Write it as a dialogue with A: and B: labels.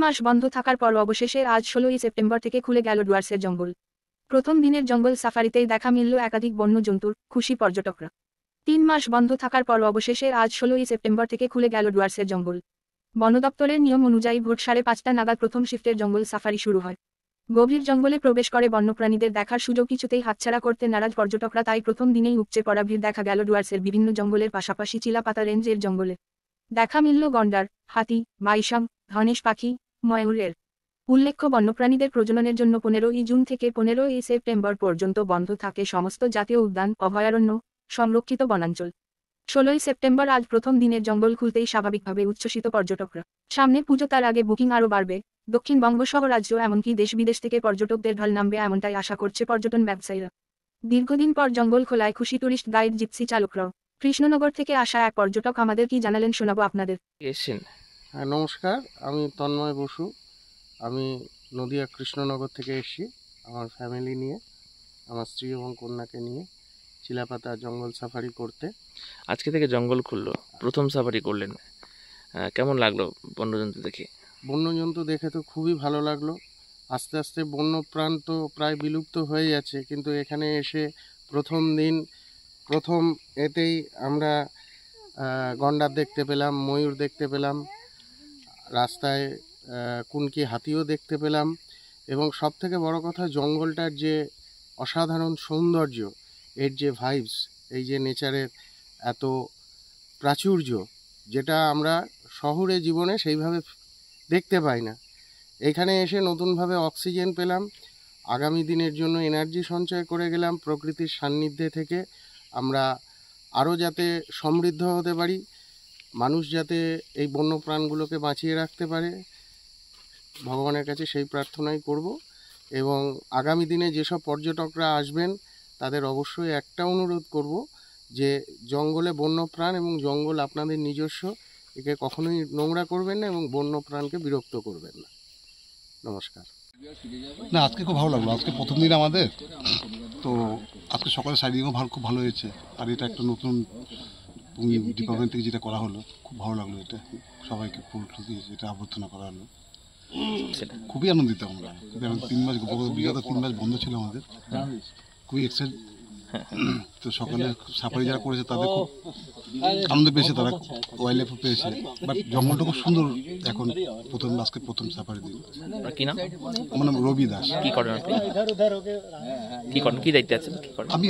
A: মাস বন্ধ থাকার পর অবশেষে আজ 16ই সেপ্টেম্বর থেকে খুলে গেল ডুয়ার্সের জঙ্গল। প্রথম দিনের জঙ্গল সাফারিতেই দেখা মিলল একাধিক বন্য জন্তুর, খুশি পর্যটকরা। 3 মাস বন্ধ থাকার পর অবশেষে আজ 16ই সেপ্টেম্বর থেকে খুলে গেল ডুয়ার্সের জঙ্গল। বন দপ্তরের নিয়ম অনুযায়ী ভোর 5:30 নাগাদ প্রথম শিফটের জঙ্গল সাফারি শুরু হয়। গভীর জঙ্গলে প্রবেশ করে বন্যপ্রাণীদের দেখার সুযোগ কিছুতেই হাতছাড়া করতে নারাজ পর্যটকরা, তাই প্রথম দিনেই উপচে পড়া ভিড় দেখা গেল ডুয়ার্সের বিভিন্ন জঙ্গলের পাশাপাশি চিলাপাতা রেঞ্জের জঙ্গলে। দেখা মিলল গন্ডার, হাতি, মাইসাং, ধনেশ পাখি, ময়ূরের। উল্লেখ্য, বন্যপ্রাণীদের প্রজননের জন্য 15ই জুন থেকে 15ই সেপ্টেম্বর পর্যন্ত বন্ধ থাকে সমস্ত জাতীয় উদ্যান, অভয়ারণ্য, সংরক্ষিত বনাঞ্চল। 16ই সেপ্টেম্বর আজ প্রথম দিনের জঙ্গল খুলতেই স্বাভাবিকভাবে উচ্ছ্বসিত পর্যটকরা। সামনে পুজো, তার আগে বুকিং আরও বাড়বে। দক্ষিণবঙ্গ সহ রাজ্য এমনকি দেশ বিদেশ থেকে পর্যটকদের ঢল নামবে এমনটাই আশা করছে পর্যটন ব্যবসায়ীরা। দীর্ঘদিন পর জঙ্গল খোলায় খুশি টুরিস্ট গাইড, জিপসি চালকরাও। কৃষ্ণনগর থেকে আসা এক পর্যটক আমাদের কি জানালেন শোনাবো আপনাদের।
B: হ্যাঁ, নমস্কার, আমি তন্ময় বসু। আমি নদিয়া কৃষ্ণনগর থেকে এসেছি আমার ফ্যামিলি নিয়ে, আমার স্ত্রী এবং কন্যাকে নিয়ে চিলাপাতা জঙ্গল সাফারি করতে।
C: আজকে থেকে জঙ্গল খুললো, প্রথম সাফারি করলেন, কেমন লাগলো বন্যজন্তু দেখে?
B: বন্যজন্তু দেখে তো খুবই ভালো লাগলো। আস্তে আস্তে বন্যপ্রাণ তো প্রায় বিলুপ্ত হয়ে যাচ্ছে, কিন্তু এখানে এসে প্রথম দিন প্রথম এতেই আমরা গন্ডার দেখতে পেলাম, ময়ূর দেখতে পেলাম, রাস্তায় কুনকি হাতিও দেখতে পেলাম। এবং সবথেকে বড় কথা, জঙ্গলটার যে অসাধারণ সৌন্দর্য, এর যে ভাইবস, এই যে নেচারের এত প্রাচুর্য, যেটা আমরা শহুরে জীবনে সেইভাবে দেখতে পাই না। এখানে এসে নতুনভাবে অক্সিজেন পেলাম, আগামী দিনের জন্য এনার্জি সঞ্চয় করে গেলাম। প্রকৃতির সান্নিধ্যে থেকে আমরা আরও যাতে সমৃদ্ধ হতে পারি, মানুষ যাতে এই বন্যপ্রাণগুলোকে বাঁচিয়ে রাখতে পারে, ভগবানের কাছে সেই প্রার্থনাই করব। এবং আগামী দিনে যেসব পর্যটকরা আসবেন তাদের অবশ্যই একটা অনুরোধ করব যে জঙ্গলে বন্যপ্রাণ এবং জঙ্গল আপনাদের নিজস্ব, একে কখনোই নোংরা করবেন না এবং বন্যপ্রাণকে বিরক্ত করবেন না। নমস্কার।
D: না, আজকে খুব ভালো লাগলো। আজকে প্রথম দিন আমাদের তো, আজকে সকালে সাইডিংও খুব ভালো হয়েছে। আর এটা একটা নতুন ডিপার্টমেন্ট থেকে যেটা করা হলো, খুব ভালো লাগলো। এটা সবাইকে ফুল দিয়ে যেটা অভ্যর্থনা করা হলো, খুবই আনন্দিত আমরা। 3 মাস, বিগত 3 মাস বন্ধ ছিল আমাদের, খুবই এক্সাইটেড। তো সকালে সাফারি যারা করেছে তাদের খুব আনন্দ পেয়েছে, তারা ওয়াইল্ড লাইফও পেয়েছে। বাট জঙ্গলটা খুব সুন্দর এখন। আজকে প্রথম সাফারি দিন। আমার নাম রবি দাস।
C: কি করেন আপনি? কি দায়িত্বে আছেন?
D: আমি